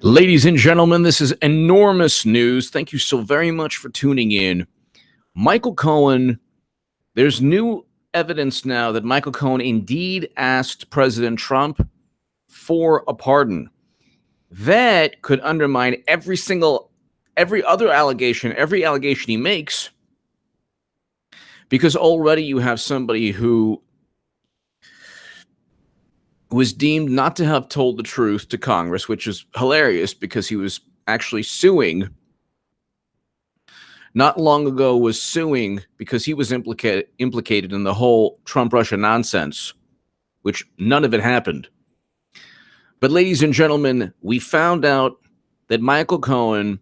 Ladies and gentlemen, this is enormous news. Thank you so very much for tuning in. Michael Cohen, there's new evidence now that Michael Cohen indeed asked President Trump for a pardon. That could undermine every other allegation, every allegation he makes, because already you have somebody who was deemed not to have told the truth to Congress, which is hilarious because he was actually suing not long ago, was suing because he was implicated in the whole Trump-Russia nonsense, which none of it happened. But ladies and gentlemen, we found out that Michael Cohen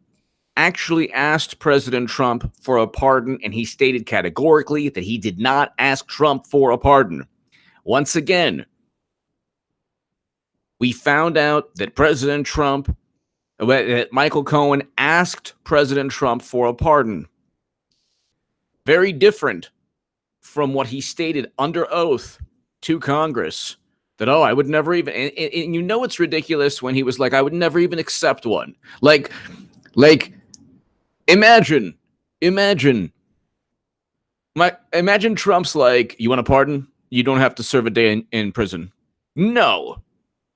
actually asked President Trump for a pardon, and he stated categorically that he did not ask Trump for a pardon. Once again, we found out that Michael Cohen asked President Trump for a pardon. Very different from what he stated under oath to Congress, that, I would never even, and you know it's ridiculous when he was like, I would never even accept one. Like, imagine Trump's like, you want a pardon? You don't have to serve a day in prison. No.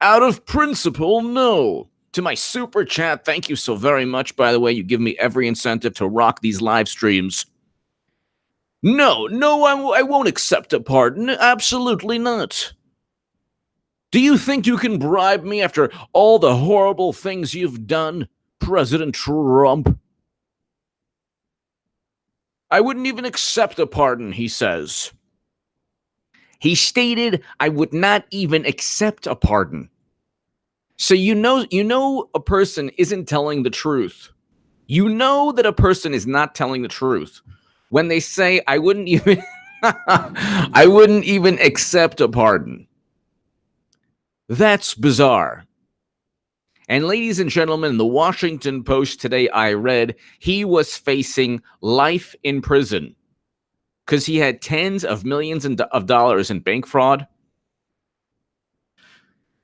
Out of principle, no. To my super chat, thank you so very much, by the way. You give me every incentive to rock these live streams. No, I won't accept a pardon. Absolutely not. Do you think you can bribe me after all the horrible things you've done, President Trump? I wouldn't even accept a pardon, he says. He stated, I would not even accept a pardon. So you know a person isn't telling the truth. You know that a person is not telling the truth when they say, I wouldn't even I wouldn't even accept a pardon. That's bizarre. And ladies and gentlemen, the Washington Post today, I read he was facing life in prison because he had tens of millions of dollars in bank fraud.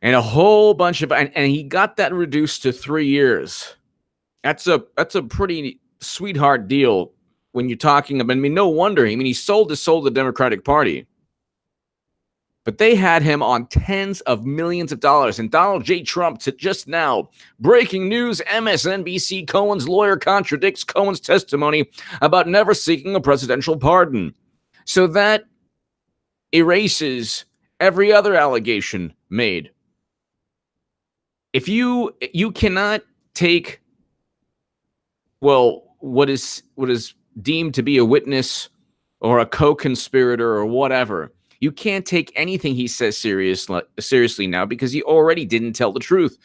And a whole bunch of, and he got that reduced to 3 years. That's a pretty sweetheart deal when you're talking about, no wonder. He sold his soul to the Democratic Party. But they had him on tens of millions of dollars. And Donald J. Trump, just now, breaking news, MSNBC, Cohen's lawyer contradicts Cohen's testimony about never seeking a presidential pardon. So that erases every other allegation made. If you cannot take, what is deemed to be a witness or a co-conspirator or whatever, you can't take anything he says seriously now because he already didn't tell the truth.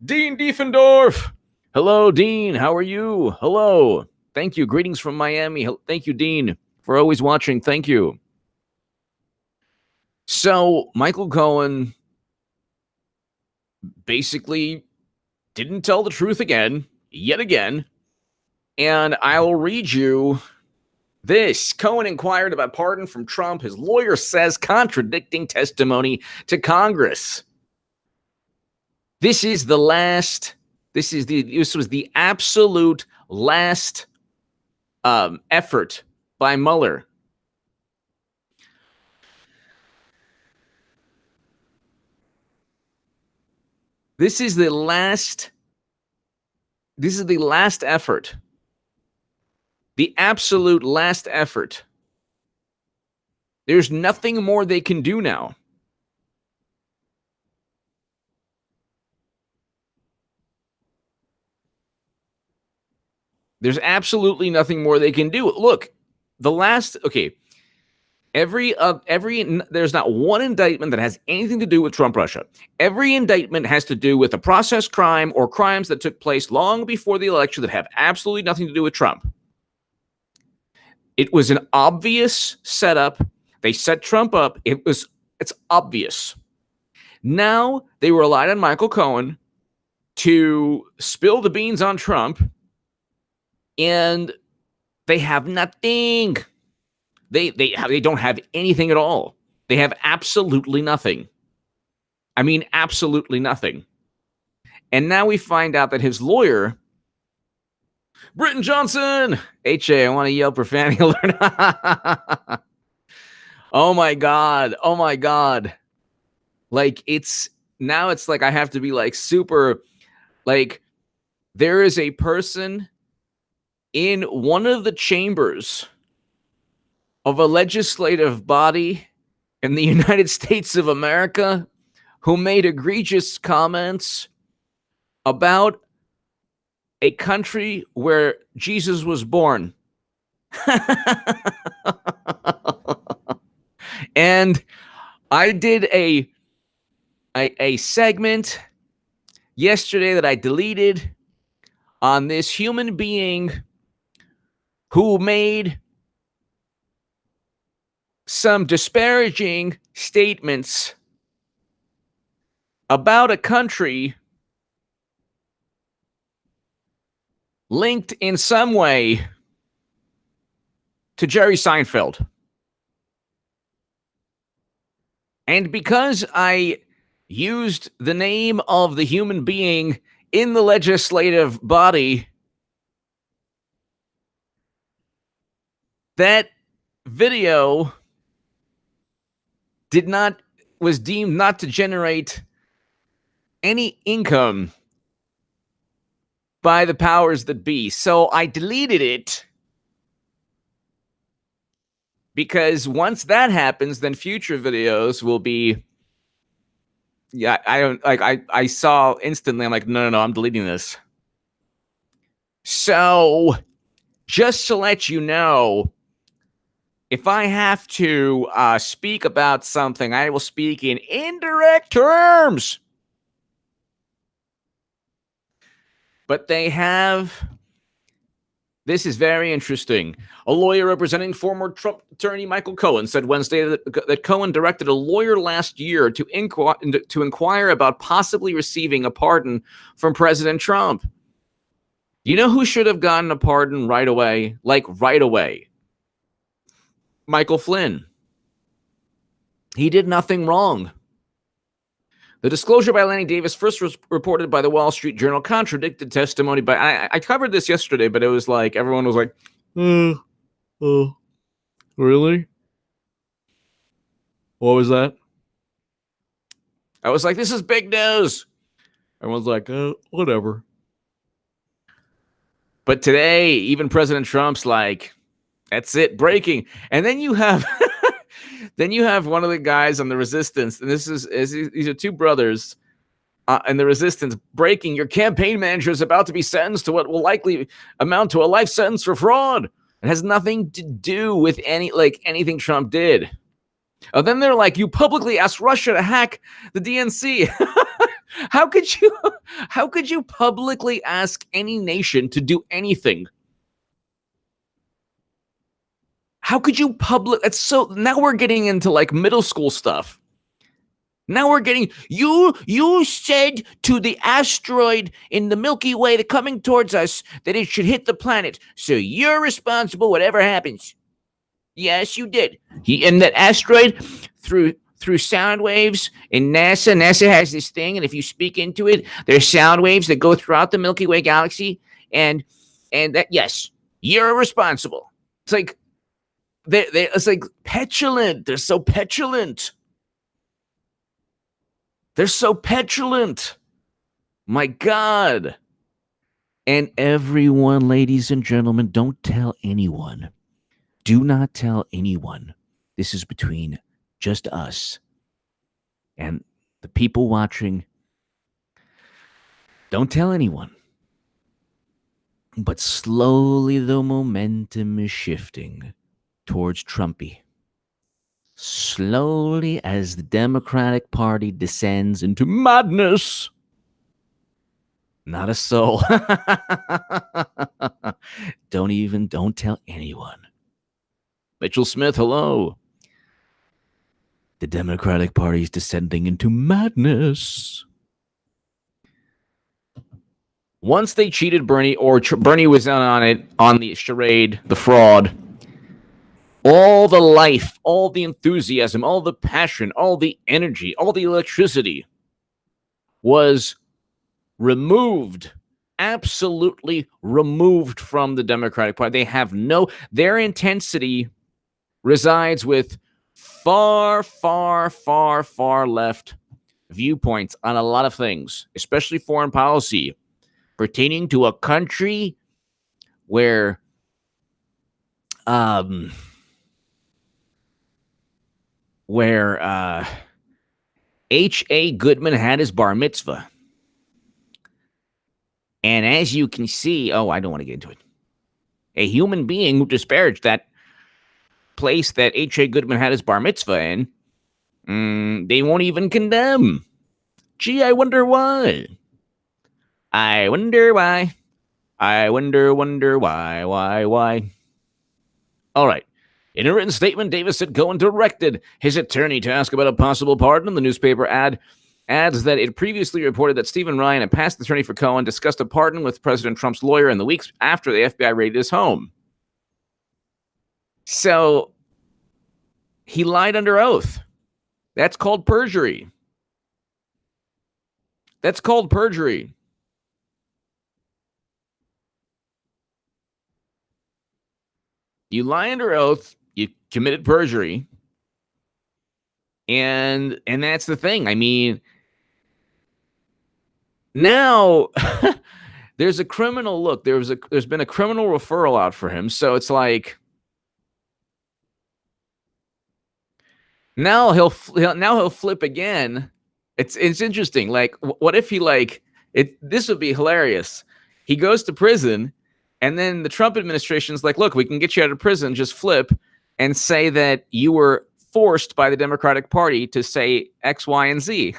Dean Diefendorf. Hello, Dean. How are you? Hello. Thank you. Greetings from Miami. Thank you, Dean, for always watching. Thank you. So Michael Cohen basically didn't tell the truth yet again. And I'll read you this. Cohen inquired about pardon from Trump. His lawyer says contradicting testimony to Congress. This was the absolute last effort by Mueller. This is the last effort. The absolute last effort. There's nothing more they can do now. There's absolutely nothing more they can do. Look, there's not one indictment that has anything to do with Trump Russia. Every indictment has to do with a process crime or crimes that took place long before the election that have absolutely nothing to do with Trump. It was an obvious setup. They set Trump up. It's obvious. Now they relied on Michael Cohen to spill the beans on Trump, and they have nothing. They don't have anything at all. They have absolutely nothing. Absolutely nothing. And now we find out that his lawyer, Britton Johnson, HA, I want to yell profanity alert. Oh my God. Oh my God. Like it's like I have to be like super, like there is a person in one of the chambers of a legislative body in the United States of America who made egregious comments about a country where Jesus was born. And I did a segment yesterday that I deleted on this human being who made some disparaging statements about a country linked in some way to Jerry Seinfeld. And because I used the name of the human being in the legislative body, that video was deemed not to generate any income by the powers that be. So I deleted it because once that happens, then future videos will be. Yeah, I don't like. I saw instantly. I'm like, no, I'm deleting this. So, just to let you know, if I have to speak about something, I will speak in indirect terms. But they have. This is very interesting. A lawyer representing former Trump attorney Michael Cohen said Wednesday that Cohen directed a lawyer last year to inquire about possibly receiving a pardon from President Trump. You know who should have gotten a pardon right away? Like right away. Michael Flynn. He did nothing wrong. The disclosure by Lanny Davis, first reported by the Wall Street Journal, contradicted testimony by... I covered this yesterday, but it was like, everyone was like, really? What was that? I was like, this is big news. Everyone's like, whatever. But today, even President Trump's like, that's it, breaking. And then you have... Then you have one of the guys on the Resistance, and these are two brothers in the Resistance, breaking. Your campaign manager is about to be sentenced to what will likely amount to a life sentence for fraud. It has nothing to do with anything Trump did. Then they're like, you publicly asked Russia to hack the DNC. How could you publicly ask any nation to do anything? How could you that's so, now we're getting into like middle school stuff. Now we're getting, you said to the asteroid in the Milky Way that's coming towards us that it should hit the planet. So you're responsible whatever happens. Yes, you did. And that asteroid through sound waves in NASA has this thing, and if you speak into it, there's sound waves that go throughout the Milky Way galaxy, and that, yes, you're responsible. It's like, it's like petulant. They're so petulant. They're so petulant. My God. And everyone, ladies and gentlemen, don't tell anyone. Do not tell anyone. This is between just us and the people watching. Don't tell anyone. But slowly the momentum is shifting towards Trumpy. Slowly, as the Democratic Party descends into madness. Not a soul. Don't tell anyone. Mitchell Smith, hello. The Democratic Party is descending into madness. Once they cheated Bernie, or Bernie was on it, on the charade, the fraud, all the life, all the enthusiasm, all the passion, all the energy, all the electricity was removed, absolutely removed from the Democratic Party. They have their intensity resides with far, far, far, far left viewpoints on a lot of things, especially foreign policy, pertaining to a country where H.A. Goodman had his bar mitzvah. And as you can see, I don't want to get into it. A human being who disparaged that place that H.A. Goodman had his bar mitzvah in, they won't even condemn. Gee, I wonder why. I wonder why. I wonder why. All right. In a written statement, Davis said Cohen directed his attorney to ask about a possible pardon. The newspaper adds that it previously reported that Stephen Ryan, a past attorney for Cohen, discussed a pardon with President Trump's lawyer in the weeks after the FBI raided his home. So he lied under oath. That's called perjury. That's called perjury. You lie under oath, you committed perjury. And that's the thing. I mean, now there's a criminal look. There's been a criminal referral out for him. So it's like now he'll flip again. It's interesting. Like, what if he this would be hilarious. He goes to prison, and then the Trump administration's like, look, we can get you out of prison. Just flip and say that you were forced by the Democratic Party to say X, Y, and Z.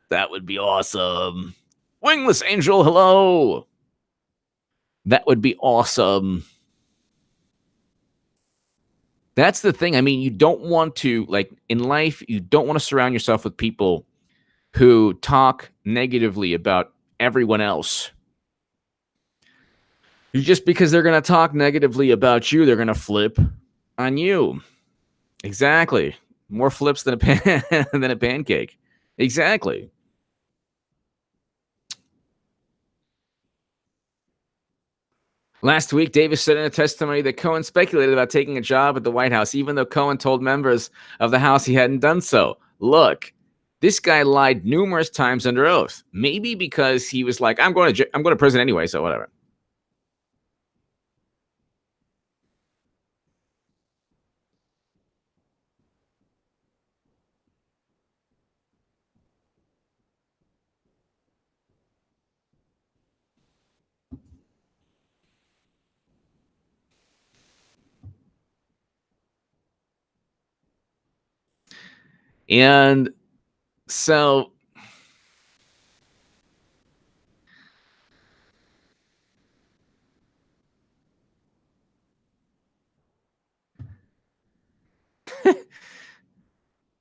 That would be awesome. Wingless Angel, hello. That would be awesome. That's the thing. I mean, you don't want to, like, in life, you don't want to surround yourself with people who talk negatively about everyone else. Just because they're going to talk negatively about you, they're going to flip on you. Exactly. More flips than a pancake. Exactly. Last week, Davis said in a testimony that Cohen speculated about taking a job at the White House, even though Cohen told members of the House he hadn't done so. Look, this guy lied numerous times under oath. Maybe because he was like, I'm going to prison anyway, so whatever. And so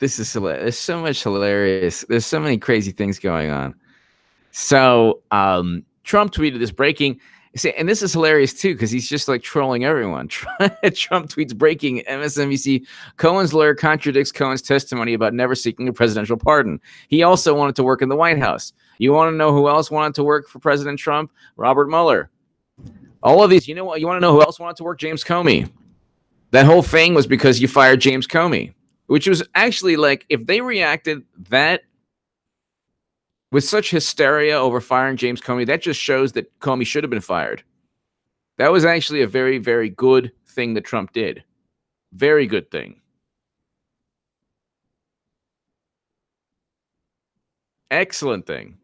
this is hilarious. There's so much hilarious. There's so many crazy things going on. So Trump tweeted this breaking. And this is hilarious, too, because he's just like trolling everyone. Trump tweets breaking MSNBC. Cohen's lawyer contradicts Cohen's testimony about never seeking a presidential pardon. He also wanted to work in the White House. You want to know who else wanted to work for President Trump? Robert Mueller. All of these. You know what? You want to know who else wanted to work? James Comey. That whole thing was because you fired James Comey, which was actually like, if they reacted that with such hysteria over firing James Comey, that just shows that Comey should have been fired. That was actually a very, very good thing that Trump did. Very good thing. Excellent thing.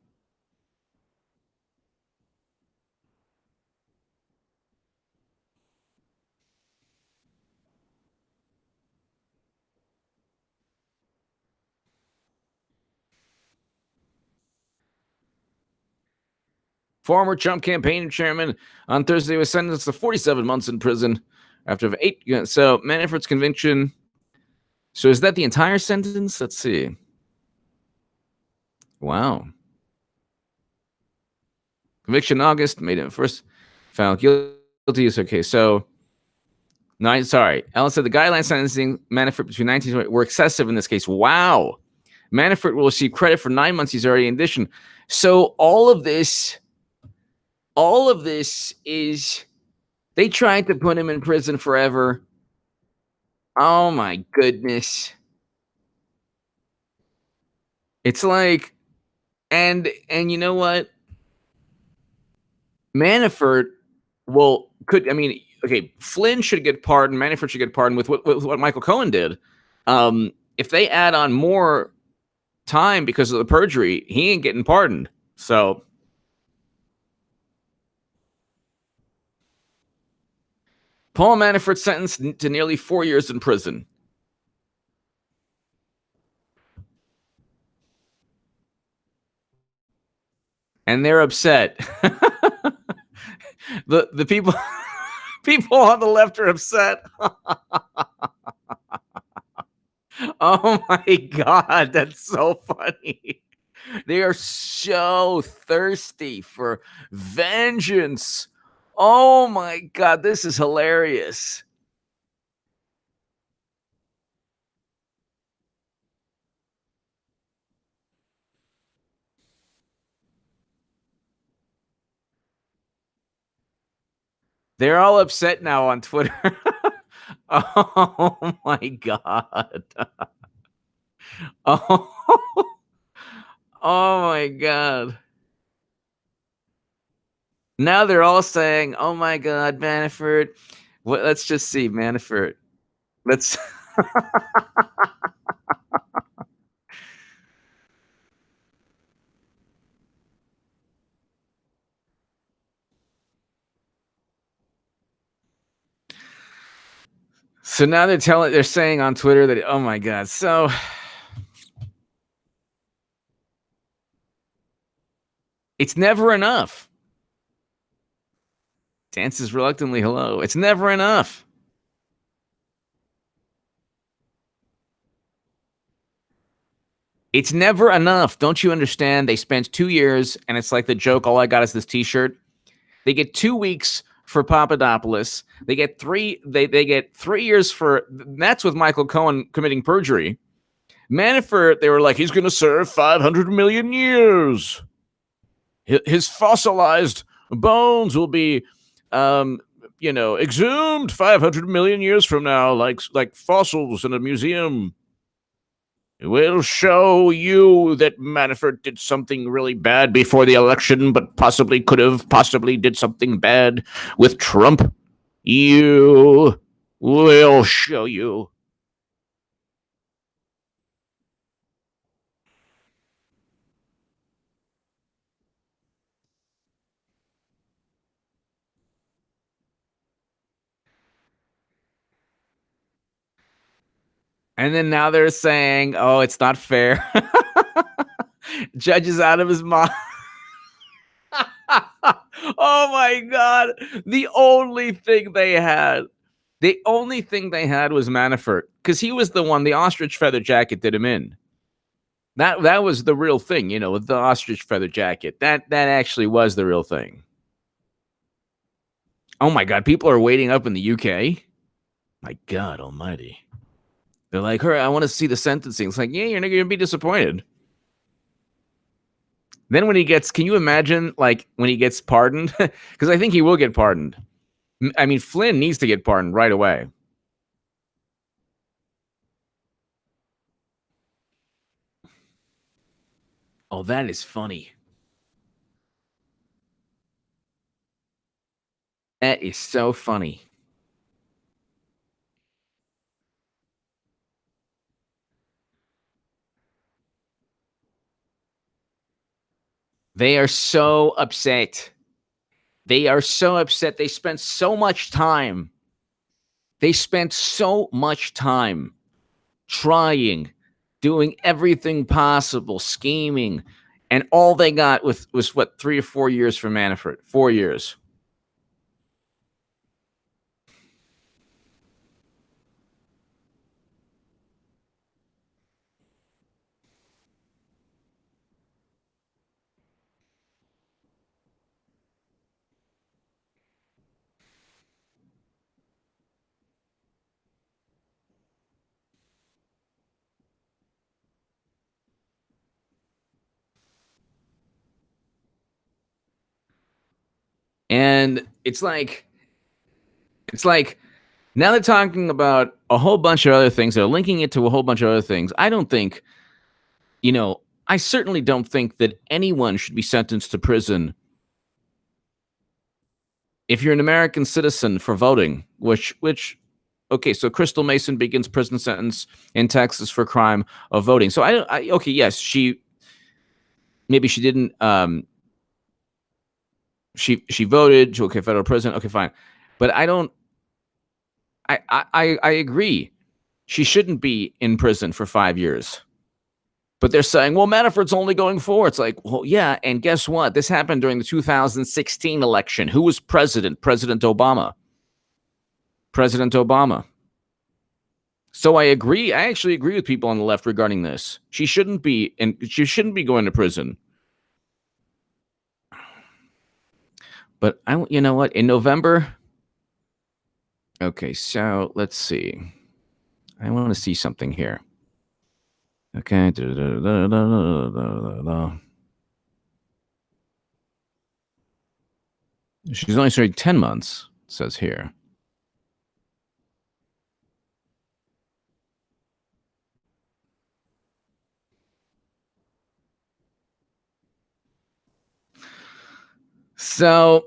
Former Trump campaign chairman on Thursday was sentenced to 47 months in prison after 8. So Manafort's conviction. So is that the entire sentence? Let's see. Wow. Conviction in August, made him first found guilty. Okay, so Ellen said the guideline sentencing Manafort between 19 were excessive in this case. Wow. Manafort will receive credit for 9 months he's already in addition. So all of this is they tried to put him in prison forever. Oh my goodness. It's like, and you know what? Manafort could, I mean, okay, Flynn should get pardoned, Manafort should get pardoned with what Michael Cohen did. If they add on more time because of the perjury, he ain't getting pardoned. So Paul Manafort sentenced to nearly 4 years in prison. And they're upset. the people people on the left are upset. Oh my god, that's so funny. They are so thirsty for vengeance. Oh my god, this is hilarious. They're all upset now on Twitter. Oh my god. Oh, oh my god. Now they're all saying, "Oh my god, Manafort." Let's just see Manafort. Let's So now they're saying on Twitter that, oh my god. So it's never enough. Dances reluctantly hello. It's never enough. It's never enough. Don't you understand? They spent 2 years, and it's like the joke. All I got is this T-shirt. They get 2 weeks for Papadopoulos. They get three. They get 3 years for. That's with Michael Cohen committing perjury. Manafort, they were like, he's going to serve 500 million years. His fossilized bones will be, exhumed 500 million years from now, like fossils in a museum. We'll show you that Manafort did something really bad before the election, but possibly did something bad with Trump. You will show you. And then now they're saying, oh, it's not fair. Judge is out of his mind. Oh my god. The only thing they had was Manafort, because he was the one. The ostrich feather jacket did him in. That was the real thing, with the ostrich feather jacket. That actually was the real thing. Oh my god, people are waiting up in the UK. My god almighty. They're like, "Hey, I want to see the sentencing." It's like, yeah, you're not gonna be disappointed. Then when he gets, can you imagine, like, when he gets pardoned? Because I think he will get pardoned. I mean, Flynn needs to get pardoned right away. Oh, that is funny. That is so funny. They are so upset. They are so upset. They spent so much time. They spent so much time trying, doing everything possible, scheming, and all they got was what, 3 or 4 years for Manafort. 4 years. And it's like now they're talking about a whole bunch of other things. They're linking it to a whole bunch of other things. I don't think, I certainly don't think that anyone should be sentenced to prison if you're an American citizen for voting, which okay, so Crystal Mason begins prison sentence in Texas for crime of voting. So okay, yes, maybe she didn't she voted, okay, federal prison, okay, fine. But I don't I agree. She shouldn't be in prison for 5 years. But they're saying, well, Manafort's only going 4. It's like, well, yeah, and guess what? This happened during the 2016 election. Who was president? President Obama. President Obama. So I agree. I actually agree with people on the left regarding this. She shouldn't be going to prison. But you know what? In November. Okay, so let's see. I want to see something here. Okay. She's only serving 10 months, it says here. So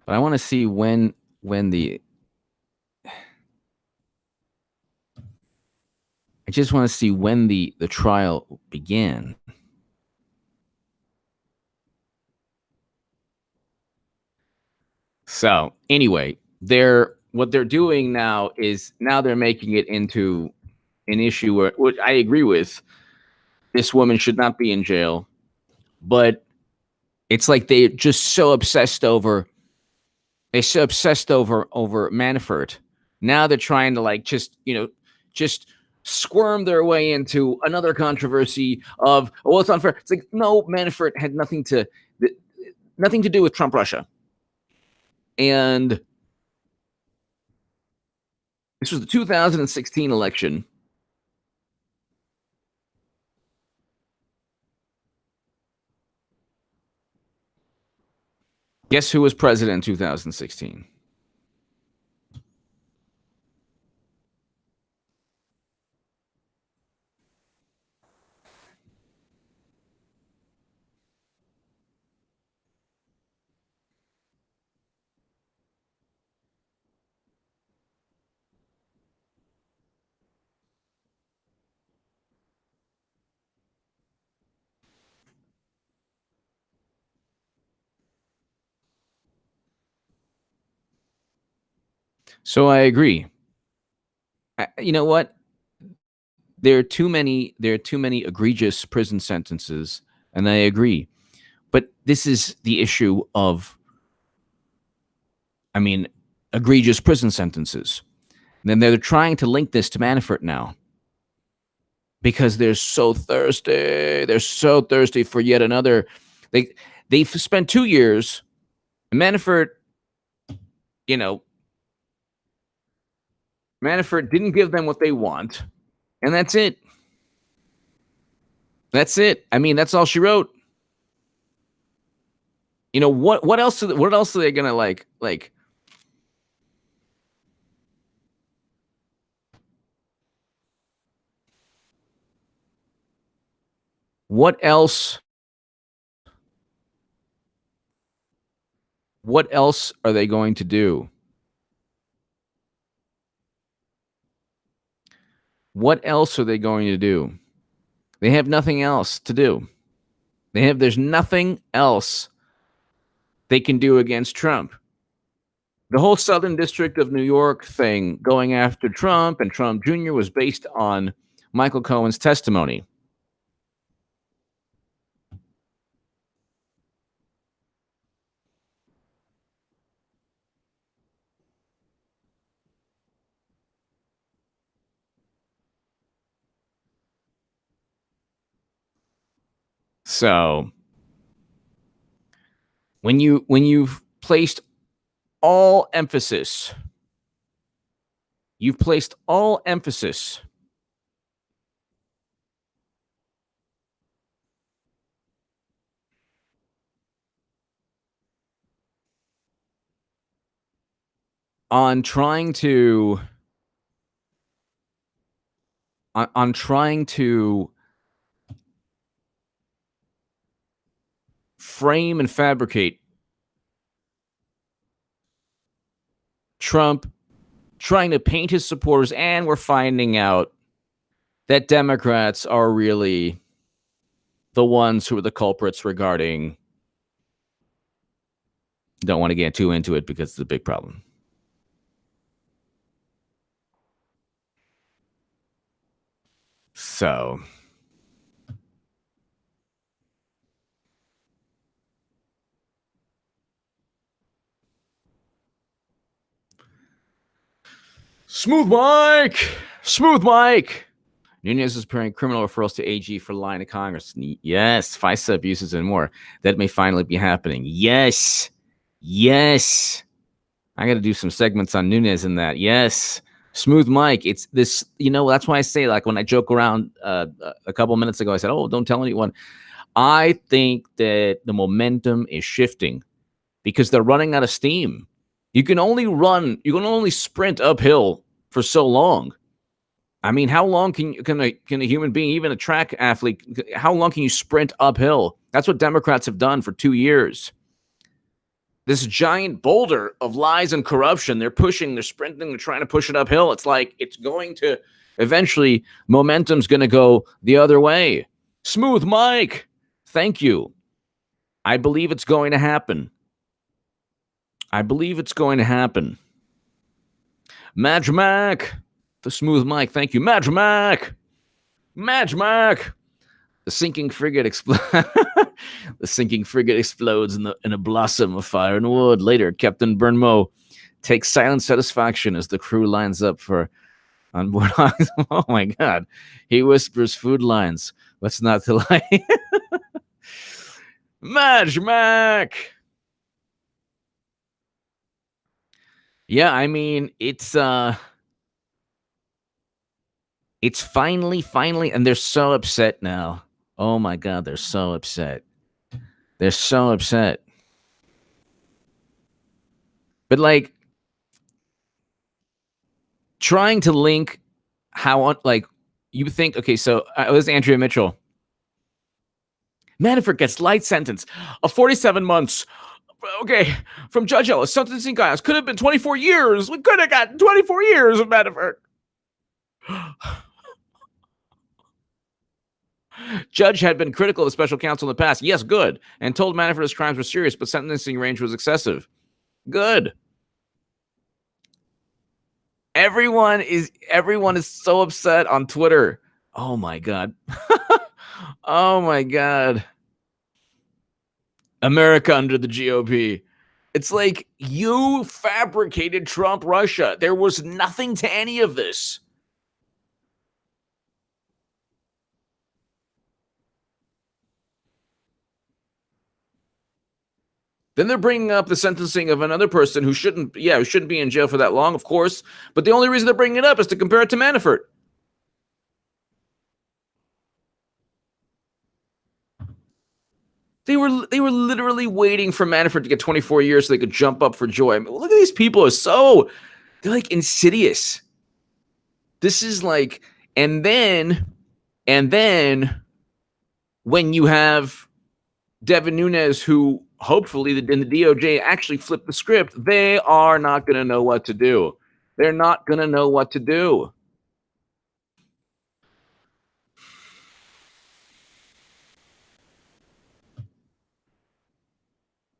but I want to see when the I just want to see when the trial began. So anyway, what they're doing now is they're making it into an issue where, which I agree with, this woman should not be in jail, but it's like they're just so obsessed over Manafort. Now they're trying to like just squirm their way into another controversy of, well, it's unfair. It's like, no, Manafort had nothing to do with Trump Russia. And this was the 2016 election. Guess who was president in 2016? So I agree. You know what? There are too many egregious prison sentences, and I agree. But this is the issue of, egregious prison sentences. And then they're trying to link this to Manafort now because they're so thirsty. They're so thirsty for yet another. They've spent 2 years. Manafort, Manafort didn't give them what they want, and that's it. That's it. That's all she wrote. What else? What else are they gonna like? What else? What else are they going to do? What else are they going to do? They have nothing else to do. There's nothing else they can do against Trump. The whole Southern District of New York thing going after Trump and Trump Jr. was based on Michael Cohen's testimony. So when you've placed all emphasis You've placed all emphasis on trying to on trying to frame and fabricate Trump, trying to paint his supporters, and we're finding out that Democrats are really the ones who are the culprits regarding. Don't want to get too into it because it's a big problem. So, Smooth Mike! Smooth Mike! Nunez is preparing criminal referrals to AG for lying to Congress. Yes, FISA abuses and more. That may finally be happening. Yes. Yes. I got to do some segments on Nunez in that. Yes. Smooth Mike. It's this, that's why I say, like, when I joke around a couple minutes ago, I said, oh, don't tell anyone. I think that the momentum is shifting because they're running out of steam. You can only sprint uphill for so long. I mean, how long can a human being, even a track athlete, how long can you sprint uphill? That's what Democrats have done for 2 years. This giant boulder of lies and corruption, they're sprinting, they're trying to push it uphill. It's like it's going to eventually, momentum's going to go the other way. Smooth Mike, thank you. I believe it's going to happen. Madge Mac, the Smooth Mike, thank you. Madge Mac. The sinking frigate explodes in a blossom of fire and wood. Later, Captain Burnmo takes silent satisfaction as the crew lines up for on board. Oh my God! He whispers food lines. What's not to like? Madge Mac. Yeah, I mean it's finally, and they're so upset now. Oh my God, they're so upset. But like trying to link how like you think, okay, so it was Andrea Mitchell. Manafort gets light sentence of 47 months. Okay, from Judge Ellis, sentencing guidance could have been 24 years. We could have gotten 24 years of Manafort. Judge had been critical of the special counsel in the past. Yes, good. And told Manafort his crimes were serious, but sentencing range was excessive. Good. Everyone is so upset on Twitter. Oh my God. Oh my God. America under the GOP. It's like you fabricated Trump Russia. There was nothing to any of this. Then they're bringing up the sentencing of another person who shouldn't be in jail for that long, of course. But the only reason they're bringing it up is to compare it to Manafort. They were literally waiting for Manafort to get 24 years so they could jump up for joy. I mean, look at these people. They're like insidious. This is like, and then when you have Devin Nunes, who hopefully in the DOJ actually flipped the script, they are not going to know what to do. They're not going to know what to do.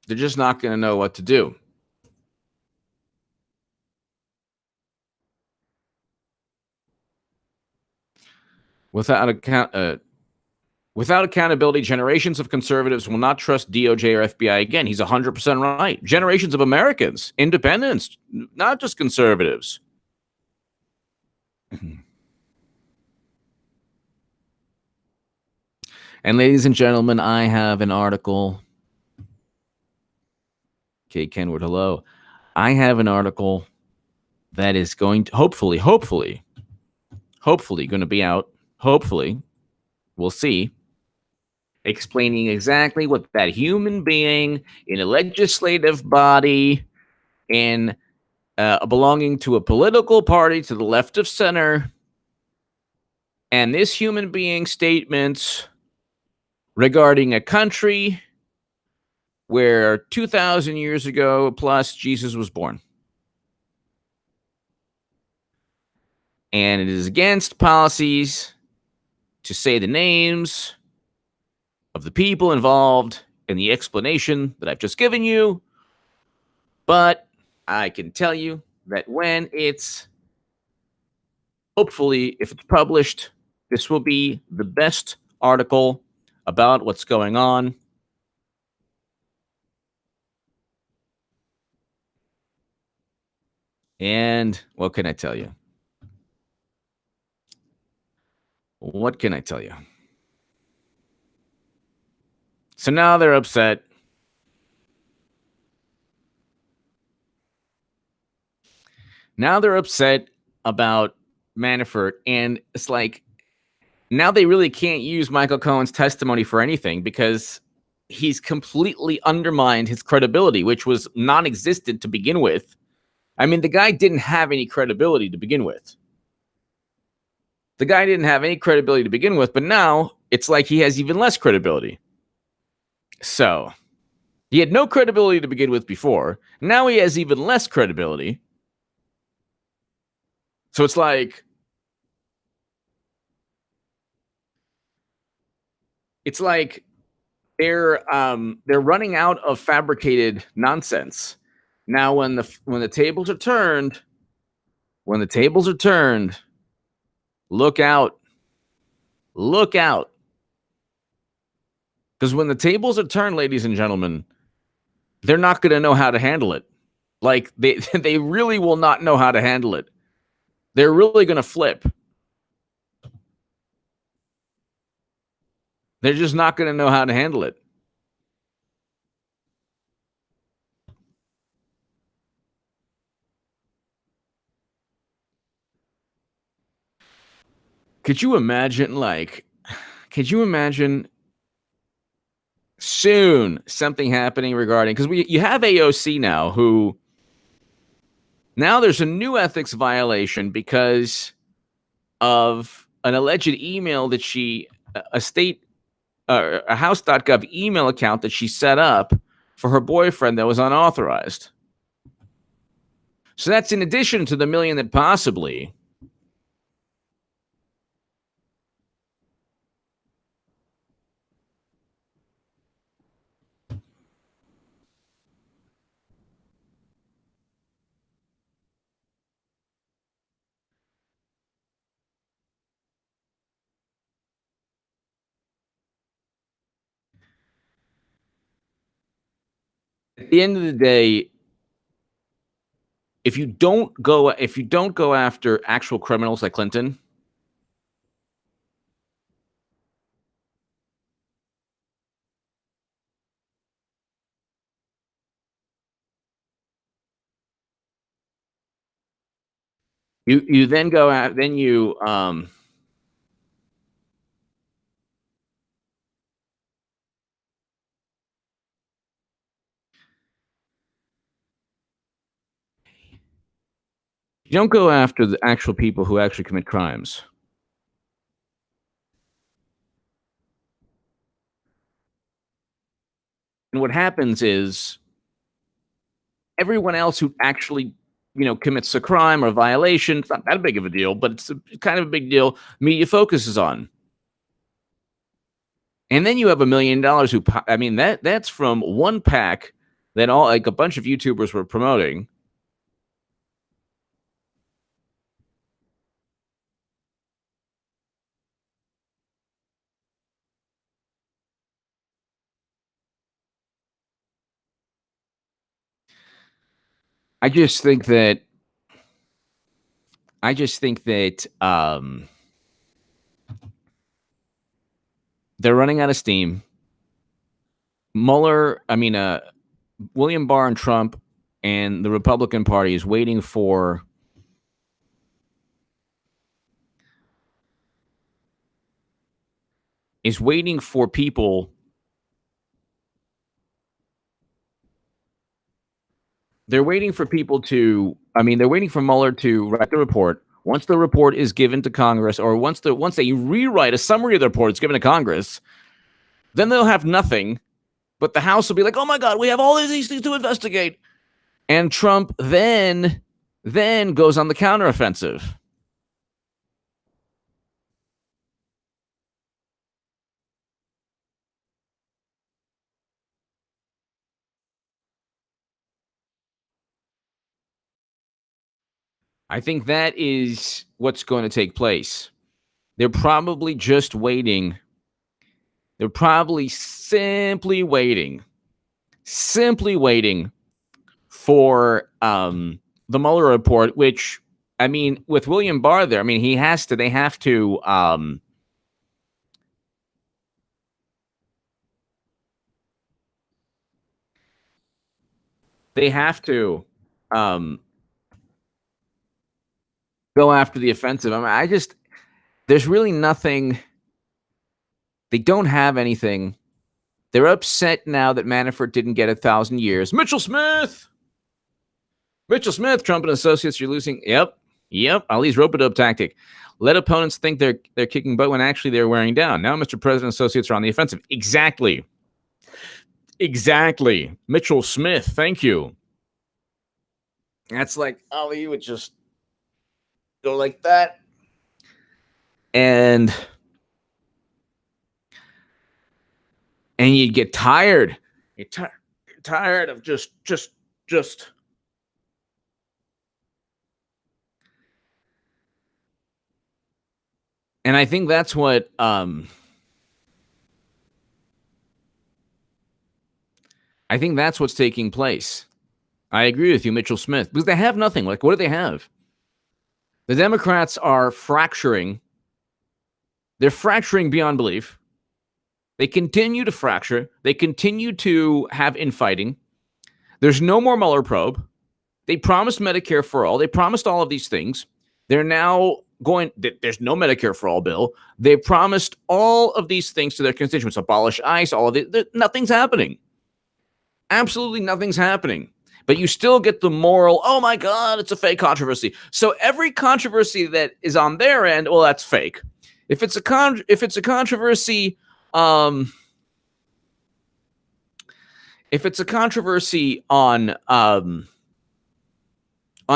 They're just not going to know what to do. Without accountability, generations of conservatives will not trust DOJ or FBI again. He's 100% right. Generations of Americans, independents, not just conservatives. And ladies and gentlemen, I have an article. Okay, Kenward, hello. I have an article that is going to hopefully going to be out. Hopefully, we'll see. Explaining exactly what that human being in a legislative body in belonging to a political party to the left of center, and this human being statements regarding a country where 2,000 years ago plus Jesus was born. And it is against policies to say the names of the people involved in the explanation that I've just given you. But I can tell you that when it's, hopefully, if it's published, this will be the best article about what's going on. And what can I tell you? What can I tell you? So now they're upset. Now they're upset about Manafort. And it's like, now they really can't use Michael Cohen's testimony for anything because he's completely undermined his credibility, which was non-existent to begin with. I mean, the guy didn't have any credibility to begin with. The guy didn't have any credibility to begin with, but now it's like he has even less credibility. So he had no credibility to begin with before. Now he has even less credibility. So it's like, they're running out of fabricated nonsense. Now when the tables are turned, look out. Look out. Because when the tables are turned, ladies and gentlemen, they're not going to know how to handle it. Like, they really will not know how to handle it. They're really going to flip. They're just not going to know how to handle it. Could you imagine soon something happening regarding, because you have AOC now, who now there's a new ethics violation because of an alleged email that a house.gov email account that she set up for her boyfriend that was unauthorized. So that's in addition to the million that possibly. At the end of the day, if you don't go after actual criminals like Clinton, you then go out, then you don't go after the actual people who actually commit crimes. And what happens is everyone else who actually, commits a crime or a violation, it's not that big of a deal, but it's kind of a big deal, media focuses on. And then you have $1 million who, I mean, that's from one pack that a bunch of YouTubers were promoting. I just think that they're running out of steam. William Barr and Trump and the Republican Party is waiting for is waiting for people. They're waiting for people to. I mean, they're waiting for Mueller to write the report. Once the report is given to Congress, or once they rewrite a summary of the report, it's given to Congress, then they'll have nothing. But the House will be like, "Oh my God, we have all of these things to investigate," and Trump then goes on the counteroffensive. I think that is what's going to take place. They're probably just waiting. They're probably simply waiting for the Mueller report, which, I mean, with William Barr there, I mean, they have to, go after the offensive. I mean, there's really nothing. They don't have anything. They're upset now that Manafort didn't get 1,000 years. Mitchell Smith, Trump and Associates, you're losing. Yep. Ali's rope-a-dope tactic. Let opponents think they're kicking butt when actually they're wearing down. Now, Mr. President, Associates are on the offensive. Exactly. Mitchell Smith, thank you. That's like Ali would just go like that. And you'd get tired. You're tired of just. And I think that's what I think that's what's taking place. I agree with you, Mitchell Smith, because they have nothing. Like, what do they have? The Democrats are fracturing. They're fracturing beyond belief. They continue to fracture. They continue to have infighting. There's no more Mueller probe. They promised Medicare for all. They promised all of these things. They're now going, there's no Medicare for all bill. They promised all of these things to their constituents, abolish ICE, all of it. Nothing's happening. Absolutely nothing's happening. But you still get the moral, oh my God, it's a fake controversy. So every controversy that is on their end, well, that's fake. If it's a controversy, if it's a controversy on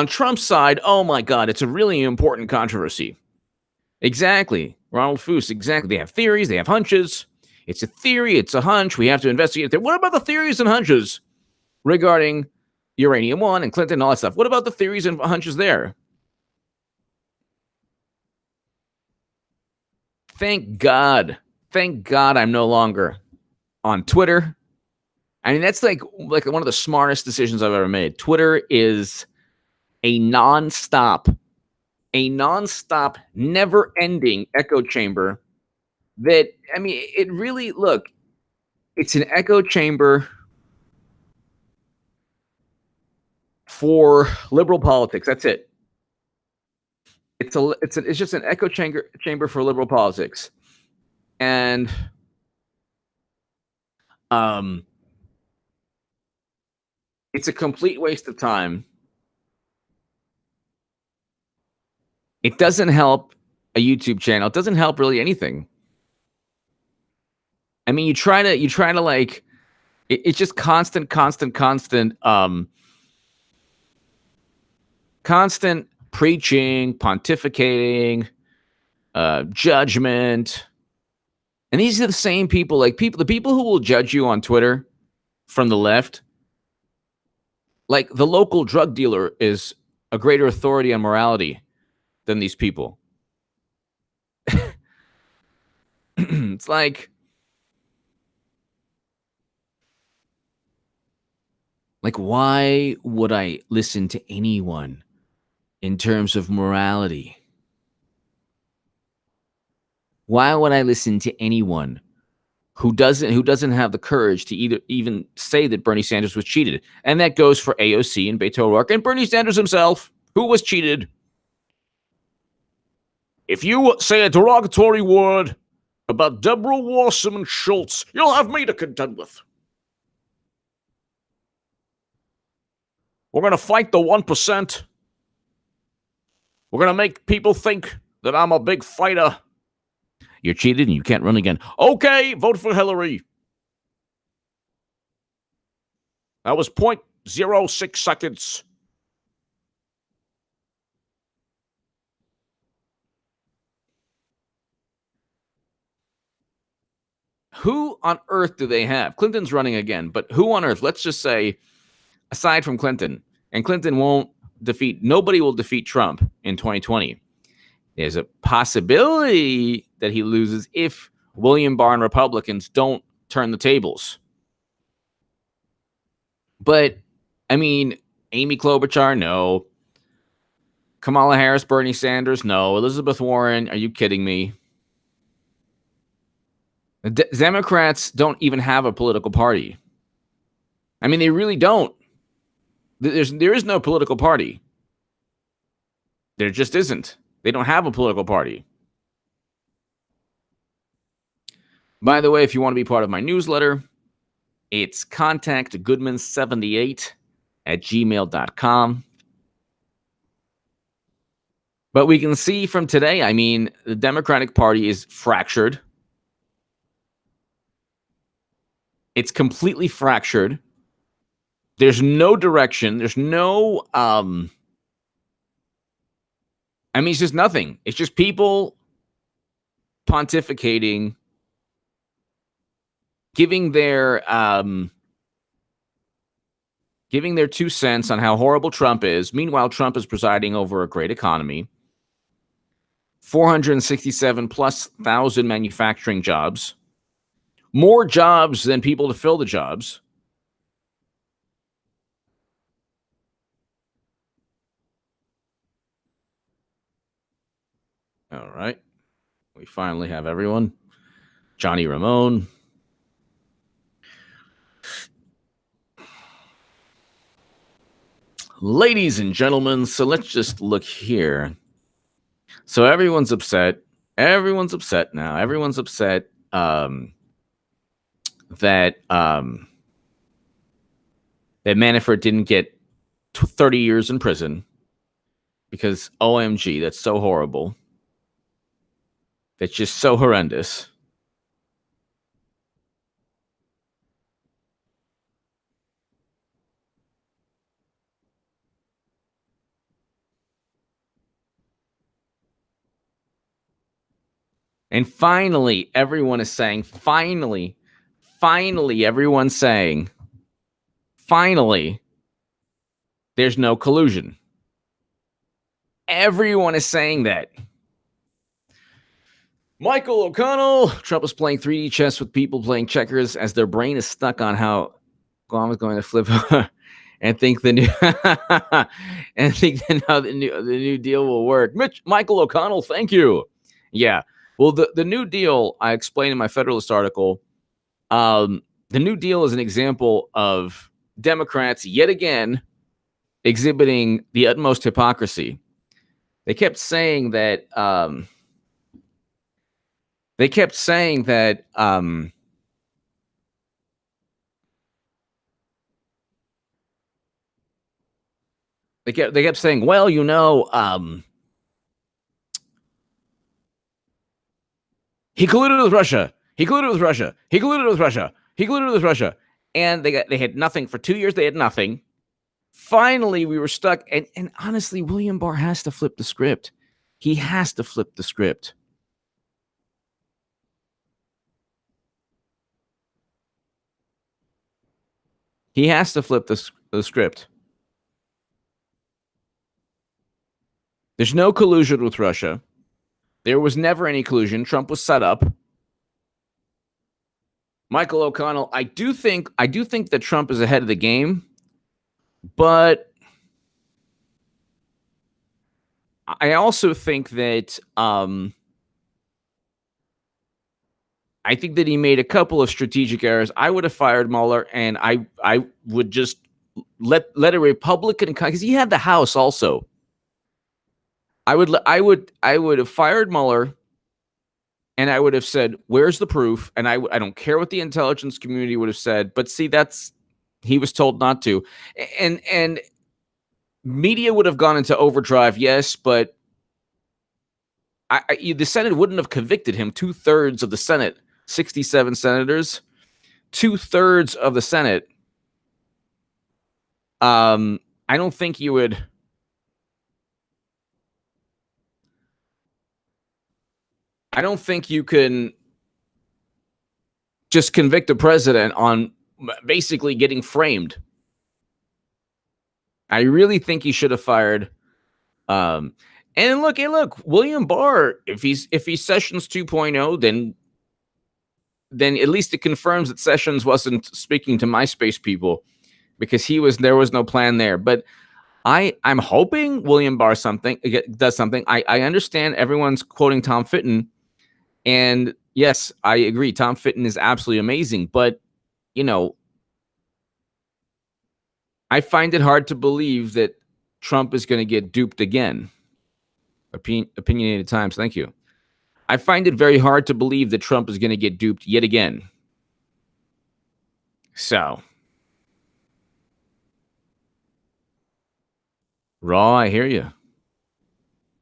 Trump's side, oh my God, it's a really important controversy. Exactly. Ronald Foose, exactly. They have theories, they have hunches. It's a theory, it's a hunch. We have to investigate it. What about the theories and hunches regarding Uranium One and Clinton and all that stuff? What about the theories and hunches there? Thank God I'm no longer on Twitter. I mean, that's like one of the smartest decisions I've ever made. Twitter is a nonstop, never-ending echo chamber that, I mean, it really, look, it's an echo chamber for liberal politics. That's it. It's just an echo chamber for liberal politics. And it's a complete waste of time. It doesn't help a YouTube channel. It doesn't help really anything. I mean, you try to like, it's just constant preaching, pontificating, judgment. And these are the same people, the people who will judge you on Twitter from the left. Like, the local drug dealer is a greater authority on morality than these people. It's like why would I listen to anyone in terms of morality? Why would I listen to anyone who doesn't have the courage to even say that Bernie Sanders was cheated? And that goes for AOC and Beto O'Rourke and Bernie Sanders himself, who was cheated. If you say a derogatory word about Deborah Wasserman Schultz, you'll have me to contend with. We're going to fight the 1%. We're going to make people think that I'm a big fighter. You're cheated and you can't run again. Okay, vote for Hillary. That was 0.06 seconds. Who on earth do they have? Clinton's running again, but who on earth? Let's just say, aside from Clinton, and Clinton nobody will defeat Trump in 2020. There's a possibility that he loses if William Barr and Republicans don't turn the tables. But, I mean, Amy Klobuchar, no. Kamala Harris, Bernie Sanders, no. Elizabeth Warren, are you kidding me? The Democrats don't even have a political party. I mean, they really don't. There is no political party. There just isn't. They don't have a political party. By the way, if you want to be part of my newsletter, it's contactgoodman78@gmail.com. But we can see from today, I mean, the Democratic Party is fractured. It's completely fractured. There's no direction. There's no, it's just nothing. It's just people pontificating, giving their 2 cents on how horrible Trump is. Meanwhile, Trump is presiding over a great economy. 467,000+ manufacturing jobs. More jobs than people to fill the jobs. All right. We finally have everyone. Johnny Ramone. Ladies and gentlemen, so let's just look here. So everyone's upset. Everyone's upset now. Everyone's upset that Manafort didn't get 30 years in prison because OMG, that's so horrible. That's just so horrendous. And finally, everyone is saying, finally, everyone's saying, finally, there's no collusion. Everyone is saying that. Michael O'Connell, Trump is playing 3D chess with people playing checkers as their brain is stuck on how Guam is going to flip and think the new and think that how the new deal will work. Michael O'Connell, thank you. Yeah. Well, the New Deal, I explained in my Federalist article, the New Deal is an example of Democrats yet again exhibiting the utmost hypocrisy. They kept saying that they kept saying, well, you know, he colluded with Russia. He colluded with Russia. He colluded with Russia. He colluded with Russia. And they had nothing. For 2 years, they had nothing. Finally, we were stuck. And honestly, William Barr has to flip the script. He has to flip the script. He has to flip the script. There's no collusion with Russia. There was never any collusion. Trump was set up. Michael O'Connell, I do think that Trump is ahead of the game, but I also think that I think that he made a couple of strategic errors. I would have fired Mueller, and I would just let a Republican, because he had the House also. I would have fired Mueller And I would have said, "Where's the proof?" And I don't care what the intelligence community would have said, but see, that's he was told not to, and media would have gone into overdrive, yes, but the Senate wouldn't have convicted him. 2/3 of the Senate, 67 senators, 2/3 of the Senate. I don't think you would. I don't think you can just convict a president on basically getting framed. I really think he should have fired. Um, and look, hey, look, William Barr. If he's Sessions 2.0, then at least it confirms that Sessions wasn't speaking to MySpace people because there was no plan there. But I'm hoping William Barr does something. I understand everyone's quoting Tom Fitton, and yes, I agree. Tom Fitton is absolutely amazing, but you know, I find it hard to believe that Trump is going to get duped again. Opinionated Times, thank you. I find it very hard to believe that Trump is going to get duped yet again. So, Raw, I hear you.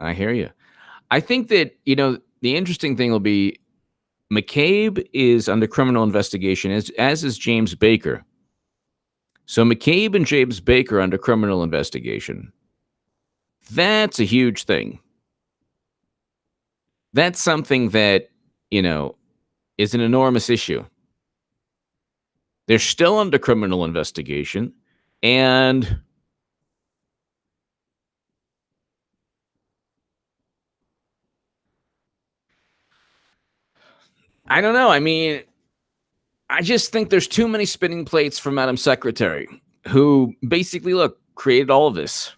I hear you. I think that, the interesting thing will be McCabe is under criminal investigation, as is James Baker. So McCabe and James Baker under criminal investigation. That's a huge thing. That's something that, is an enormous issue. They're still under criminal investigation, and I don't know. I mean, I just think there's too many spinning plates for Madam Secretary, who basically, created all of this.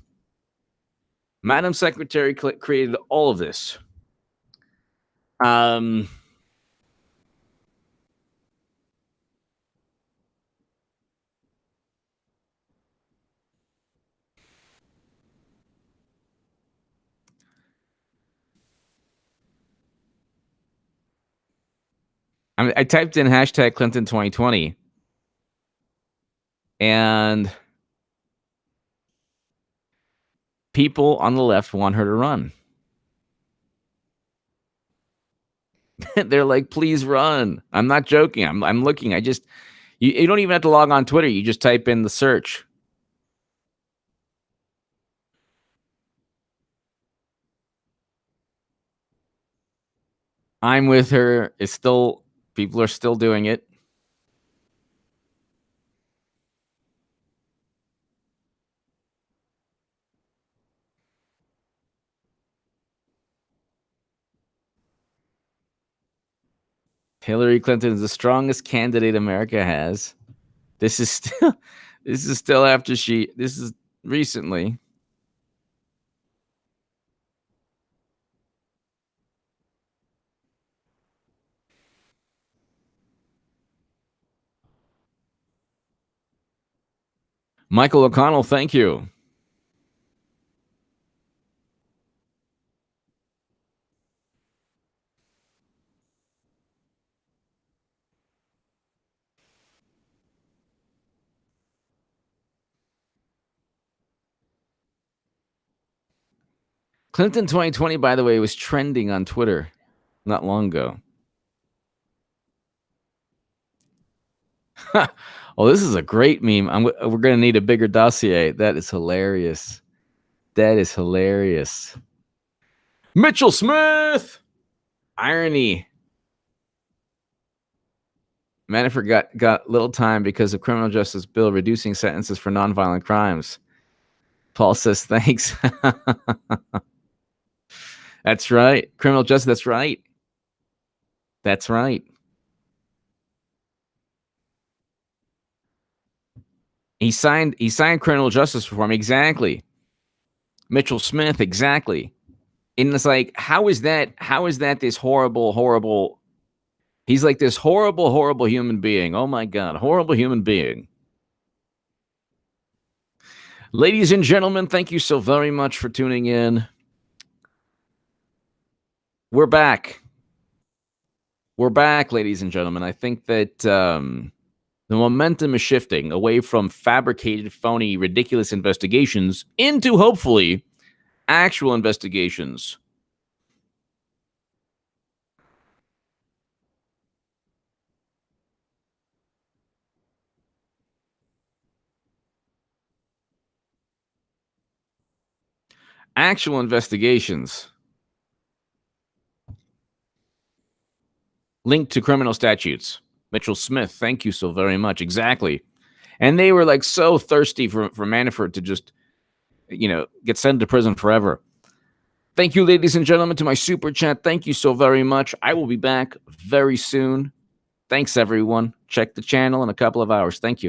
Madam Secretary created all of this. I typed in hashtag Clinton 2020, and people on the left want her to run. They're like, please run. I'm not joking. I'm looking. You don't even have to log on Twitter. You just type in the search. I'm with her. People are still doing it. Hillary Clinton is the strongest candidate America has. This is still after this is recently. Michael O'Connell, thank you. Clinton 2020, by the way, was trending on Twitter not long ago. Oh, this is a great meme. We're going to need a bigger dossier. That is hilarious. Mitchell Smith! Irony. Manafort got little time because of criminal justice bill reducing sentences for nonviolent crimes. Paul says thanks. That's right. Criminal justice, that's right. That's right. He signed criminal justice reform. Exactly. Mitchell Smith, exactly. And it's like, how is that this horrible he's like this horrible human being. Oh my God, horrible human being. Ladies and gentlemen, thank you so very much for tuning in. We're back. We're back, ladies and gentlemen. I think that the momentum is shifting away from fabricated, phony, ridiculous investigations into hopefully actual investigations. Actual investigations linked to criminal statutes. Mitchell Smith, thank you so very much. Exactly. And they were like so thirsty for Manafort to just, get sent to prison forever. Thank you, ladies and gentlemen, to my super chat. Thank you so very much. I will be back very soon. Thanks, everyone. Check the channel in a couple of hours. Thank you.